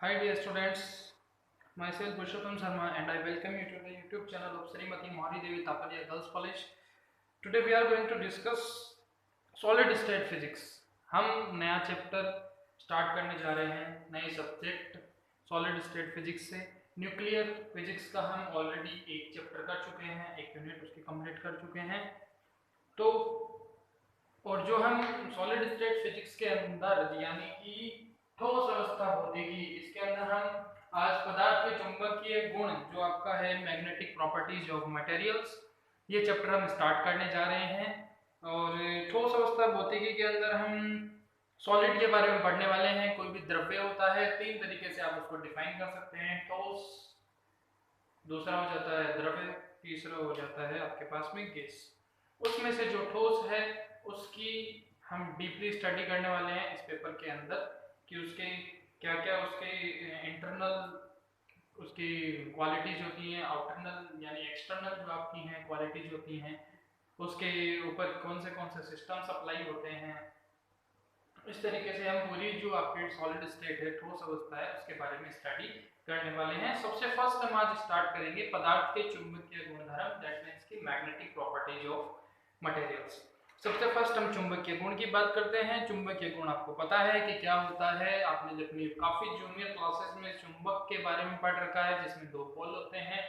Hi dear students, myself Purushottam Sharma and I welcome you to the YouTube channel of Srimati Mahari Devi Tapalia Girls College. Today we are going to discuss solid state physics. हम नया chapter start करने जा रहे हैं, नए subject solid state physics से। Nuclear physics का हम ऑलरेडी एक चैप्टर कर चुके हैं, एक यूनिट उसकी कंप्लीट कर चुके हैं। तो और जो हम सॉलिड स्टेट फिजिक्स के अंदर यानी कि ठोस अवस्था भौतिकी, इसके अंदर हम आज पदार्थ के चुंबकीय गुण जो आपका है मैग्नेटिक प्रॉपर्टीज ऑफ मटेरियल्स, ये चैप्टर हम स्टार्ट करने जा रहे हैं। और ठोस अवस्था भौतिकी के अंदर हम सॉलिड के बारे में पढ़ने वाले हैं। कोई भी द्रव्य होता है, तीन तरीके से आप उसको डिफाइन कर सकते हैं। ठोस, दूसरा हो जाता है द्रव्य, तीसरा हो जाता है आपके पास में गैस। उसमें से जो ठोस है उसकी हम डीपली स्टडी करने वाले हैं इस पेपर के अंदर कि उसके क्या क्या उसके इंटरनल उसकी क्वालिटीज होती हैं, आउटरनल यानी एक्सटर्नल जो आपकी हैं क्वालिटीज होती हैं, उसके ऊपर कौन से सिस्टम्स अप्लाई होते हैं। इस तरीके से हम पूरी जो आपकी सॉलिड स्टेट है, ठोस अवस्था है, उसके बारे में स्टडी करने वाले हैं। सबसे फर्स्ट हम आज स्टार्ट करेंगे पदार्थ के चुंबकीय गुणधर्म, दैट मींस की मैग्नेटिक प्रॉपर्टीज ऑफ मटेरियल्स। सबसे फर्स्ट हम चुंबकीय गुण की बात करते हैं। चुंबकीय गुण आपको पता है कि क्या होता है, आपने अपनी काफी जूनियर क्लासेस में चुंबक के बारे में पढ़ रखा है, जिसमें दो पोल होते हैं।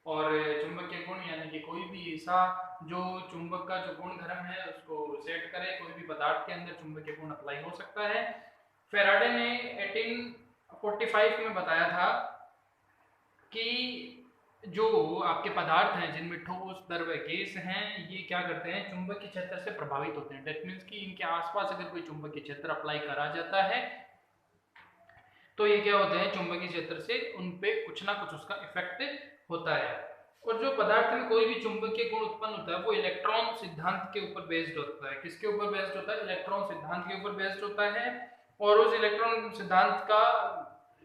और चुंबकीय गुण यानी कि कोई भी ऐसा जो चुंबक का जो गुण धर्म है उसको सेट करे, कोई भी पदार्थ के अंदर चुंबकीय गुण अप्लाई हो सकता है। फेराडे ने 1845 में बताया था कि जो आपके पदार्थ हैं जिनमें ठोस, द्रव्य, गैस हैं, ये क्या करते हैं, चुंबकीय क्षेत्र से प्रभावित होते हैं। दैट मींस कि इनके आसपास अगर कोई चुंबकीय क्षेत्र अप्लाई करा जाता है तो ये क्या होते हैं, चुंबकीय क्षेत्र से उन पे कुछ ना कुछ उसका इफेक्ट होता है। और जो पदार्थ में कोई भी चुंबकीय गुण उत्पन्न होता है वो इलेक्ट्रॉन सिद्धांत के ऊपर बेस्ड होता है। किसके ऊपर बेस्ड होता है? इलेक्ट्रॉन सिद्धांत के ऊपर बेस्ड होता है। और उस इलेक्ट्रॉन सिद्धांत का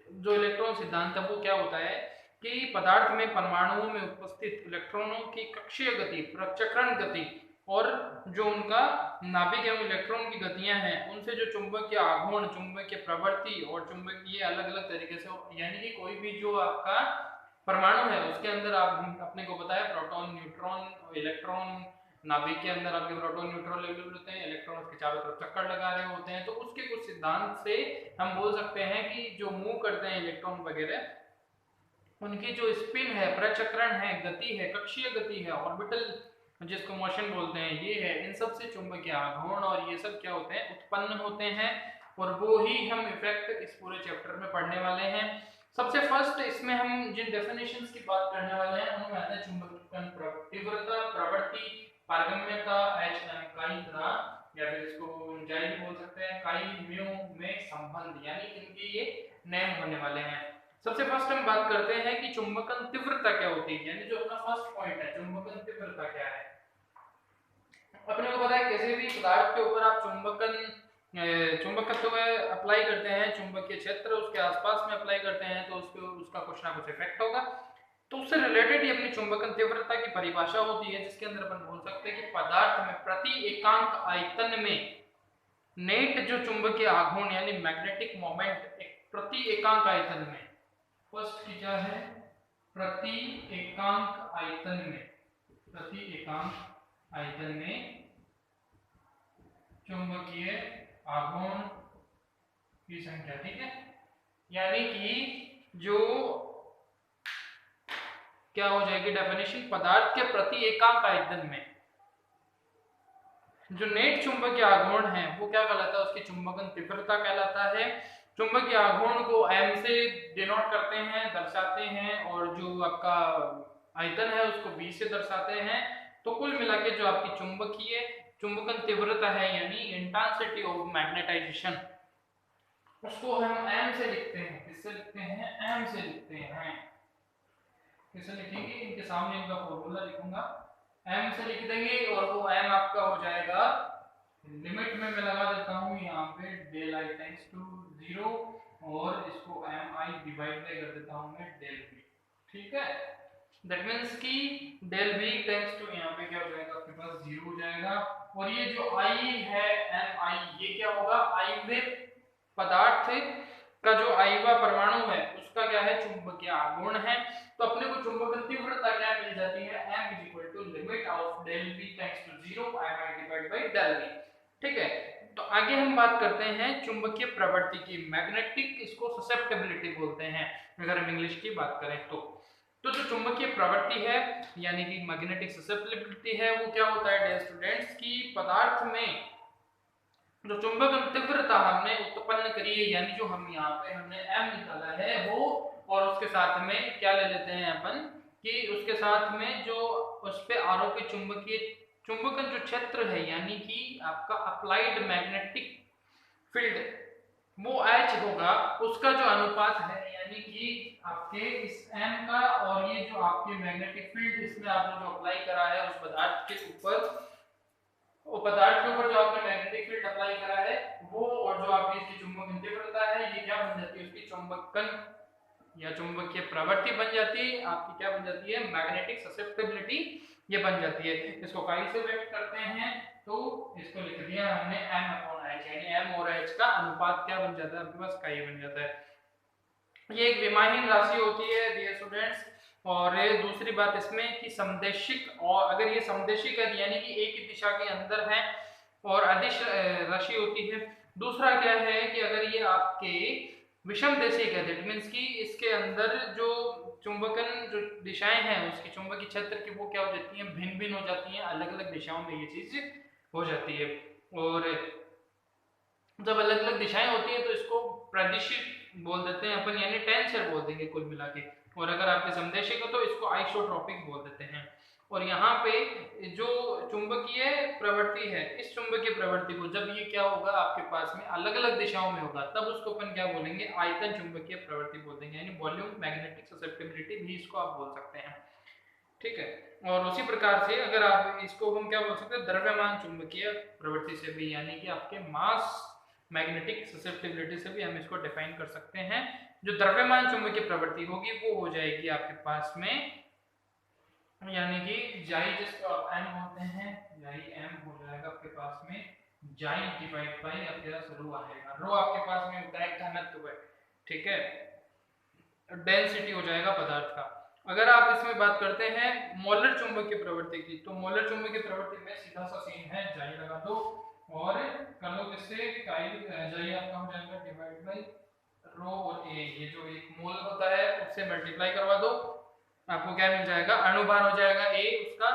जो इलेक्ट्रॉन सिद्धांत है वो क्या होता है कि पदार्थ में परमाणुओं में उपस्थित इलेक्ट्रॉनों की कक्षीय गति, प्रचक्रण गति और जो उनका नाभिक एवं इलेक्ट्रॉन की गतियां हैं, उनसे जो चुंबकीय आघूर्ण, चुंबकीय प्रवृत्ति और चुंबकीय अलग अलग तरीके से, यानी कि कोई भी जो आपका परमाणु है उसके अंदर आप अपने को बताया प्रोटॉन, न्यूट्रॉन, इलेक्ट्रॉन, नाभिक के अंदर आपके प्रोटॉन न्यूट्रॉन लेवल होते हैं, इलेक्ट्रॉन उसके चारों तरफ चक्कर लगा रहे होते हैं। तो उसके कुछ सिद्धांत से हम बोल सकते हैं कि जो मूव करते हैं इलेक्ट्रॉन वगैरह, उनकी जो स्पिन है, प्रचक्रण है, गति है, कक्षीय गति है, ऑर्बिटल जिसको मोशन बोलते हैं, ये है, इन सब से चुंबकीय आघूर्ण और ये सब क्या होते हैं, उत्पन्न होते हैं। और वो ही हम इफेक्ट इस पूरे चैप्टर में पढ़ने वाले हैं। सबसे फर्स्ट इसमें हम जिन डेफिनेशंस की बात करने वाले हैं उनमें आता है चुंबकीय तीव्रता, प्रवृत्ति, पारगम्यता, एच इकाई या फिर इसको ऊंचाई भी बोल सकते हैं, काई म्यू में संबंध, यानी इनके ये नेम होने वाले हैं। सबसे फर्स्ट हम बात करते हैं कि चुंबकन तीव्रता क्या होती है, यानी जो अपना फर्स्ट पॉइंट है, चुंबकन तीव्रता क्या है। अपने को पता है किसी भी पदार्थ के ऊपर आप चुंबकत्व अप्लाई करते हैं, चुंबकीय क्षेत्र उसके आसपास में अप्लाई करते हैं तो उसका कुछ ना कुछ इफेक्ट होगा। तो उससे रिलेटेड ही अपनी चुंबकन तीव्रता की परिभाषा होती है, जिसके अंदर अपन बोल सकते हैं कि पदार्थ में प्रति एकांक आयतन में नेट जो चुंबकीय आघूर्ण यानी मैग्नेटिक मोमेंट प्रति एकांक आयतन में, फर्स्ट की क्या है, प्रति एकांक आयतन में, प्रति एकांक आयतन में चुंबकीय आघूर्ण की संख्या, ठीक है। यानी कि जो क्या हो जाएगी डेफिनेशन, पदार्थ के प्रति एकांक आयतन में जो नेट चुंबकीय आघूर्ण है वो क्या कहलाता है, उसकी चुंबकन तीव्रता कहलाता है। चुंबकीय आघूर्ण को m से डिनोट करते हैं, दर्शाते हैं, और जो आपका आयतन है उसको b से दर्शाते हैं। तो कुल मिला के जो आपकी चुंबकन तीव्रता है यानी इंटेंसिटी ऑफ मैग्नेटाइजेशन, उसको हम m से लिखते हैं। किससे लिखते हैं? m से लिखते हैं। किससे लिखेंगे? इनके सामने इनका फॉर्मूला लिखूंगा, m से लिख देंगे और वो m आपका हो जाएगा, लिमिट में मैं लगा देता हूं यहाँ पे डेल आई टेंड्स टू 0 और इसको एम आई डिवाइड कर देता हूं मैं डेल v, ठीक है। दैट मींस कि डेल v टेंड्स टू यहाँ पे क्या हो जाएगा, आपके पास 0 हो जाएगा। और ये जो i है एम आई, ये क्या होगा, i में पदार्थ का जो आईवा परमाणु है उसका क्या है, चुंबकीय आघूर्ण है। तो अपने को चुंबकन तीव्रता क्या मिल जाती है, m is equal to limit of del v tends to 0 I multiplied by del v। ठीक है, तो आगे हम बात करते हैं चुंबकीय प्रवृत्ति की, मैग्नेटिक, इसको ससेप्टेबिलिटी बोलते हैं अगर हम इंग्लिश की बात करें तो जो चुंबकीय प्रवृत्ति है यानी कि मैग्नेटिक ससेप्टेबिलिटी है वो क्या होता है डियर स्टूडेंट्स, की पदार्थ में जो चुंबकन तीव्रता हमने उत्पन्न करी है, यानी जो हम यहाँ पे हमने m निकाला है वो, और उसके साथ में क्या ले लेते हैं अपन कि उसके साथ में जो उस पे आरोपित चुंबकन जो क्षेत्र है यानी कि आपका अप्लाइड मैग्नेटिक फील्ड वो H होगा, उसका जो अनुपात है यानी कि आपके इस m का और ये जो आपके मैग्नेटिक फील्ड इसमें आपने जो अप्लाई करा है उस पदार्थ के ऊपर, वो पदार्थ के ऊपर जो आपने मैग्नेटिक फील्ड अप्लाई करा है वो, और जो आपकी इसकी चुंबकन तीव्रता है ये क्या बन जाती है, उसकी चुंबकन या चुंबकीय प्रवृत्ति बन जाती है, आपकी क्या बन जाती है, मैग्नेटिक ससेप्टेबिलिटी ये बन जाती है। इसको काई से व्यक्त करते हैं तो इसको लिख दिया हमने m/h, यानी m और h का अनुपात क्या बन जाता है आपके पास, काई बन जाता है। ये एक विमाहीन राशि होती है डियर स्टूडेंट्स। और दूसरी बात इसमें कि समदेशिक, और अगर ये समदेशिक है यानी कि एक ही दिशा के अंदर है और अदिश राशि होती है। दूसरा क्या है कि अगर ये आपके विषम देशिक है, दैट मींस कि इसके अंदर जो चुंबकन जो दिशाएं हैं उसकी चुंबकीय क्षेत्र की वो क्या हो जाती हैं, भिन्न भिन्न हो जाती हैं, अलग अलग दिशाओं में ये चीज हो जाती है। और जब अलग अलग दिशाएं होती हैं तो इसको प्रादेशिक बोल देते हैं अपन, यानी टेंसर बोल देंगे कुल मिला के। और अगर आपके समदेशिक हो तो इसको आइसोट्रोपिक बोल देते हैं। और यहाँ पे जो चुंबकीय प्रवृत्ति है, इस चुंबकीय प्रवृत्ति को जब ये क्या होगा आपके पास में अलग अलग दिशाओं में होगा तब उसको अपन क्या बोलेंगे, आयतन चुंबकीय प्रवृत्ति बोल देंगे, यानी वॉल्यूम मैग्नेटिक ससेप्टिबिलिटी भी इसको आप बोल सकते हैं। ठीक है, और उसी प्रकार से अगर आप इसको हम क्या बोल सकते हैं, द्रव्यमान चुंबकीय प्रवृत्ति से भी, यानी कि आपके मास मैग्नेटिक ससेप्टिबिलिटी से भी हम इसको डिफाइन कर सकते हैं। जो द्रव्यमान चुंबकीय प्रवृत्ति होगी वो हो जाएगी आपके पास में, यानी कि जाई जिसको आप m बोलते हैं, जाई m हो जाएगा आपके पास में, जाई डिवाइड बाय आपके पास रो आ जाएगा। रो आपके पास में होता है घनत्व है, ठीक है, डेंसिटी हो जाएगा पदार्थ का। अगर आप इसमें बात करते हैं मोलर चुंबकीय प्रवृत्ति की, तो मोलर चुंबकीय प्रवृत्ति में सीधा सा सीन है, जाई लगा दो और कर लो किससे, काई जाई आपका हो जाएगा डिवाइड बाय रो और ए, ये जो एक मोल होता है उससे मल्टीप्लाई करवा दो, आपको क्या मिल जाएगा, अणुभार हो जाएगा ए उसका।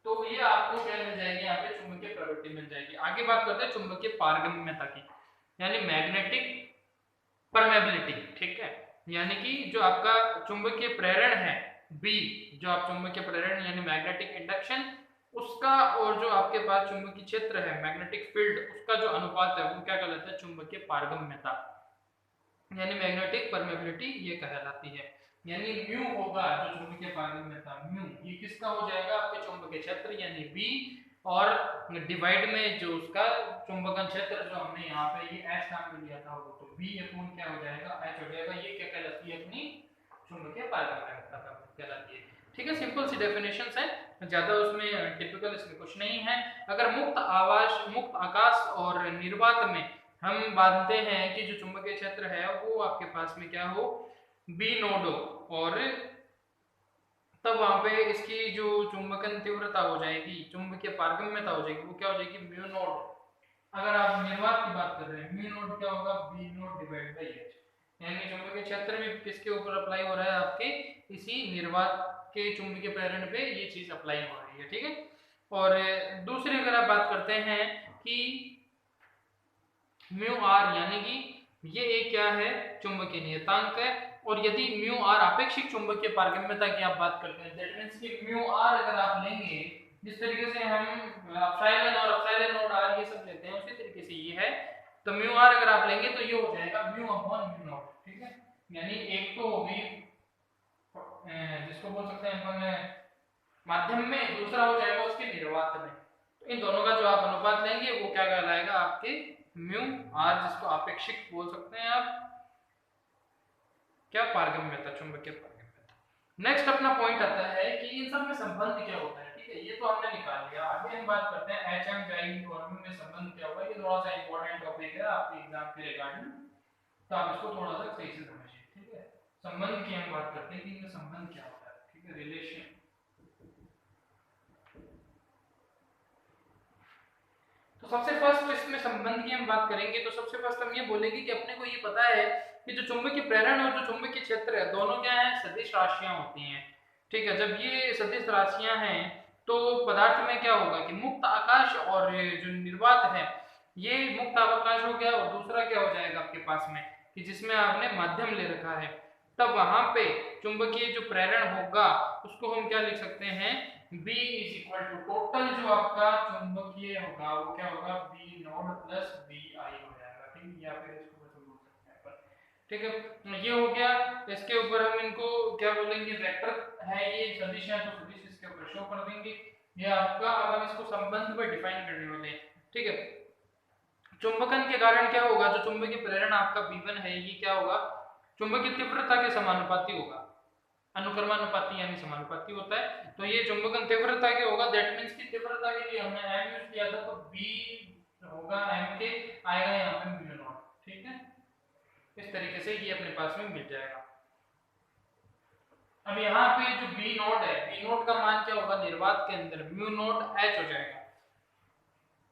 तो ये आपको क्या मिल जाएगी, यहाँ पे चुंबकीय प्रवृत्ति मिल जाएगी। आगे बात करते हैं चुंबकीय पारगम्यता की, यानी मैग्नेटिक परमेबिलिटी। ठीक है, यानी कि जो आपका चुंबकीय प्रेरण है बी, जो आप चुंबकीय प्रेरण यानी मैग्नेटिक इंडक्शन उसका, और जो आपके पास चुंबकीय क्षेत्र है मैग्नेटिक फील्ड उसका जो अनुपात है वो क्या कहलाता है, चुंबकीय पारगम्यता यानी मैग्नेटिक परमेबिलिटी ये कहलाती है। यानी म्यू होगा जो चुंबकीय पारगम्यता, म्यू ये किसका हो जाएगा, आपके चुंबकीय क्षेत्र यानी बी, और डिवाइड में जो उसका चुंबकन क्षेत्र जो हमने यहाँ पे ये एच नाम में लिया था वो, तो बी अपॉन क्या हो जाएगा, एच हो जाएगा। ये क्या कहलाती है, अपनी चुंबकीय पारगम्यता कहलाती है। ठीक है, सिंपल सी डेफिनेशंस है, ज्यादा उसमें टिपिकल इसमें कुछ नहीं है। अगर मुक्त आकाश और निर्वात में हम बांधते हैं कि जो चुंबकीय क्षेत्र है वो आपके पास में क्या हो, बी नोड हो, और तब वहां पे इसकी जो चुंबकन तीव्रता हो जाएगी, चुंबकीय पारगम्यता हो जाएगी, वो क्या हो जाएगी, म्यू नोड। अगर आप निर्वात की बात कर रहे हैं, म्यू नोड क्या होगा, B naught divide by H, यानी चुंबकीय क्षेत्र में किसके ऊपर अप्लाई हो रहा है, आपके इसी निर्वात के चुंबकीय प्रेरण पे ये चीज अप्लाई हो रही है। ठीक है, और दूसरी अगर आप बात करते हैं कि म्यू आर, यानी कि ये एक क्या है, चुंबकीय नियतांक है, और यदि म्यू आर आपेक्षिक चुंबकीय पारगम्यता की आप बात करते हैं, दैट मींस कि म्यू आर अगर आप लेंगे, जिस तरीके से हम एप्सिलॉन और एप्सिलॉन नोट आर ये सब लेते हैं उसी तरीके से ये है, तो म्यू आर अगर आप लेंगे तो ये हो जाएगा म्यू अपॉन म्यू नॉट। ठीक है, यानी एक तो होगी जिसको बोल सकते हैं अपन माध्यम में, दूसरा हो जाएगा उसके निर्वात में। तो इन दोनों का जो आप अनुपात लेंगे वो क्या कहलाएगा, आपके म्यू आर, जिसको आपेक्षिक बोल सकते हैं आप, क्या, पारगम्यता, चुंबकीय पारगम्यता। नेक्स्ट अपना पॉइंट आता है कि इन सब में संबंध क्या होता है। ठीक है, ये तो हमने निकाल लिया। आगे हम बात करते हैं एच एम जाई और में संबंध क्या होगा। ये थोड़ा सा इंपॉर्टेंट टॉपिक है आपके एग्जाम के रिगार्डिंग। तो आप इसको थोड़ा सा सही से समझिए, ठीक है। संबंध की हम बात करते हैं कि इनमें संबंध क्या होता है, ठीक है, रिलेशन। तो सबसे फर्स्ट इसमें संबंध की हम बात करेंगे तो सबसे फर्स्ट हम ये बोलेंगे कि अपने को ये पता है कि जो चुंबकीय प्रेरण और जो चुंबकीय क्षेत्र है दोनों क्या है, सदिश राशियां होती हैं, ठीक है। जब ये सदिश राशियां हैं तो पदार्थ में क्या होगा कि मुक्त आकाश और जो निर्वात है ये मुक्त आकाश हो गया, और दूसरा क्या हो जाएगा आपके पास में कि जिसमें आपने माध्यम ले रखा है, तब वहां पे चुंबकीय जो प्रेरण होगा उसको हम क्या लिख सकते हैं, B is equal to total जो आपका चुंबकीय होगा वो क्या होगा, B नोड प्लस BI हो जाएगा, ठीक है, या फिर इसको वैसे बोल सकते हैं अपन, ठीक है। ये हो गया, इसके ऊपर हम इनको क्या बोलेंगे, वेक्टर है ये सदिश है तो सदिश इसके ऊपर शो कर देंगे। ये आपका अब हम इसको संबंध में डिफाइन करने वाले हैं, ठीक है। चुंबकन के कारण क्या होगा, जो चुंबकीय प्रेरण आपका B1 है ये क्या होगा, चुंबकीय तीव्रता के समानुपाती होगा, अनुक्रमानुपाती यानी समानुपाती होता है। तो ये चुंबकन तीव्रता के होगा, दैट मींस की तीव्रता के लिए हमने m यूज किया था तो B होगा m के आएगा यहाँ पे म्यू नॉट, ठीक है। इस तरीके से ये अपने पास में मिल जाएगा। अब यहाँ पे जो B नॉट है, B नॉट का मान क्या होगा, निर्वात के अंदर म्यू नॉट h हो जाएगा,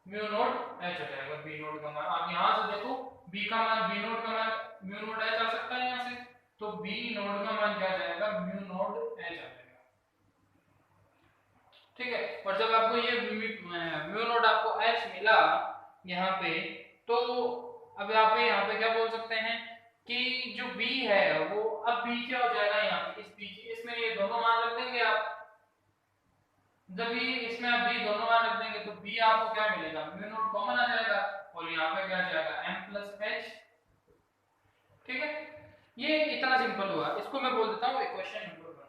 म्यू नॉट h हो जाएगा B नॉट का मान। आप यहाँ से देखो B का मान, B नॉट का मान म्यू नॉट h आ सकता है यहाँ से, तो B नॉट का मान क्या जाएगा, म्यू नॉट h आ जाएगा, ठीक है। और जब आपको ये म्यू नॉट आपको h मिला यहाँ पे, तो अब आप यहाँ पे क्या बोल सकते हैं कि जो B है वो अब B क्या हो जाएगा, यहाँ पे इस B इसमें ये दोनों मान रख देंगे आप, जब ये इसमें आप B दोनों मान रख देंगे तो B आपको क्या मिलेगा, म्यू नॉट कॉमन आ जाएगा और यहाँ पे क्या आ जाएगा m प्लस h, ठीक है। ये इतना सिंपल हुआ, इसको मैं बोल देता हूँ इक्वेशन नंबर 1।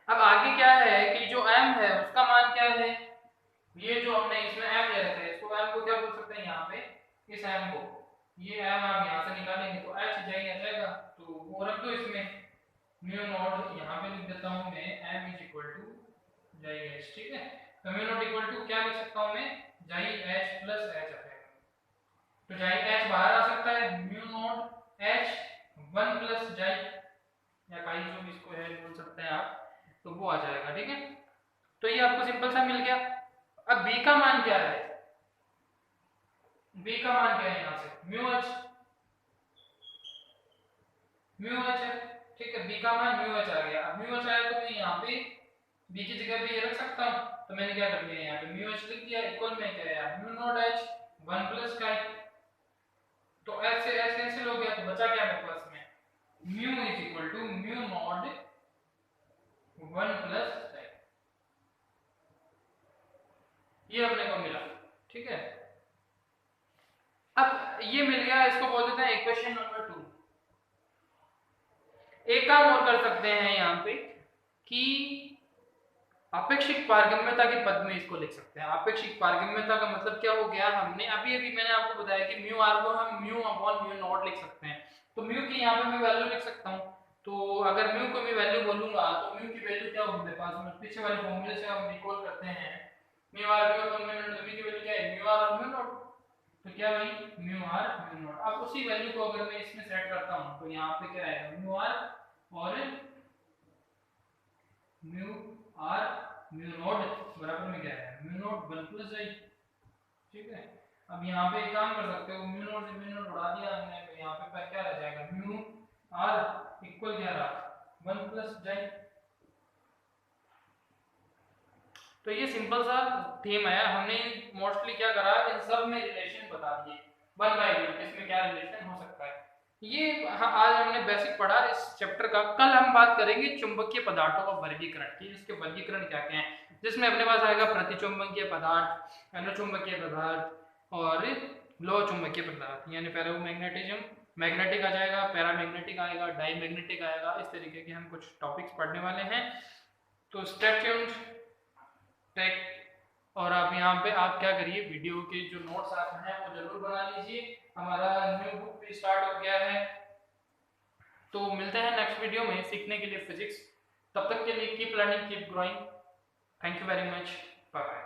अब आगे क्या है कि जो m है उसका मान क्या है, ये जो हमने इसमें m ले रखा है इसको m को क्या बोल सकते हैं, यहाँ पे इस m को, ये m आप यहाँ से निकालेंगे तो h जाएगा, तो वो रख दो इसमें, म्यू नॉट यहाँ पे लिख देता हूँ मैं m इज इक्वल टू जाई h, ठीक है। तो म्यू नॉट इक्वल टू क्या लिख सकता हूँ मैं, जाई h प्लस h आ जाएगा, तो जाई h बाहर आ सकता है, म्यू नॉट h 1 प्लस जाई या काई जो भी इसको है बोल सकते हैं आप, तो वो आ जाएगा, ठीक है। तो ये आपको सिंपल सा मिल गया। अब b का मान क्या है, b का मान क्या है यहाँ से, म्यू h है, ठीक है। b का मान म्यू h आ गया। अब म्यू h आया तो मैं यहाँ पे b की जगह पे ये रख सकता हूँ, तो मैंने क्या कर लिया यहाँ पे म्यू h लिख दिया, इक्वल में क्या है म्यू नॉट h 1 प्लस काई, तो h से h कैंसिल हो गया, तो बचा क्या मेरे पास में, mu is equal to mu naught 1 plus chi, ये अपने को मिला, ठीक है। अब ये मिल गया, इसको बोल देते हैं इक्वेशन नंबर 2। एक काम और कर सकते हैं यहाँ पे कि आपेक्षिक पारगम्यता के पद में इसको लिख सकते हैं। आपेक्षिक पारगम्यता का मतलब क्या हो गया, हमने अभी मैंने आपको बताया कि म्यू आर को हम म्यू अपॉन म्यू नॉट लिख सकते हैं, तो म्यू की यहाँ पे मैं वैल्यू लिख सकता हूँ। तो अगर म्यू को मैं वैल्यू बोलूंगा तो म्यू की वैल्यू क्या होगी मेरे पास में, पीछे वाले फॉर्मूले से हम रिकॉल करते हैं, mu r mu upon mu naught, mu की वैल्यू क्या है, म्यू आर और म्यू नॉट, तो क्या हुई म्यू आर म्यू नॉट। अब उसी वैल्यू को अगर मैं इसमें सेट करता हूँ तो यहाँ पे क्या आएगा, म्यू आर और म्यू आर म्यू नॉट बराबर में क्या है, म्यू नॉट 1 प्लस आई, ठीक है। अब यहाँ पे एक काम कर सकते हो, म्यू नॉट से म्यू नॉट उड़ा दिया हमने, तो यहाँ पे क्या रह जाएगा, म्यू आर इक्वल क्या रहा 1 प्लस जाई। तो ये सिंपल सा थीम है, हमने मोस्टली क्या करा, इन सब में रिलेशन बता दिए 1 बाय रूट, इसमें क्या रिलेशन हो सकता है। ये आज हमने बेसिक पढ़ा इस चैप्टर का। कल हम बात करेंगे चुंबकीय पदार्थों का वर्गीकरण की, इसके वर्गीकरण क्या क्या हैं, जिसमें अपने पास आएगा प्रतिचुंबकीय पदार्थ, अनुचुंबकीय पदार्थ और लोह चुंबकीय पदार्थ, यानी फेरोमैग्नेटिज्म, मैग्नेटिक आ जाएगा, पैरामैग्नेटिक आएगा, डाईमैग्नेटिक आएगा। इस तरीके के हम कुछ टॉपिक्स पढ़ने वाले हैं, तो स्टे ट्यून्ड टेक। और आप यहाँ पे आप क्या करिए, वीडियो के जो नोट्स आप हैं वो जरूर बना लीजिए। हमारा न्यू बुक भी स्टार्ट हो गया है, तो मिलते हैं नेक्स्ट वीडियो में सीखने के लिए फिजिक्स। तब तक के लिए keep learning, keep growing. Thank you very much, bye bye.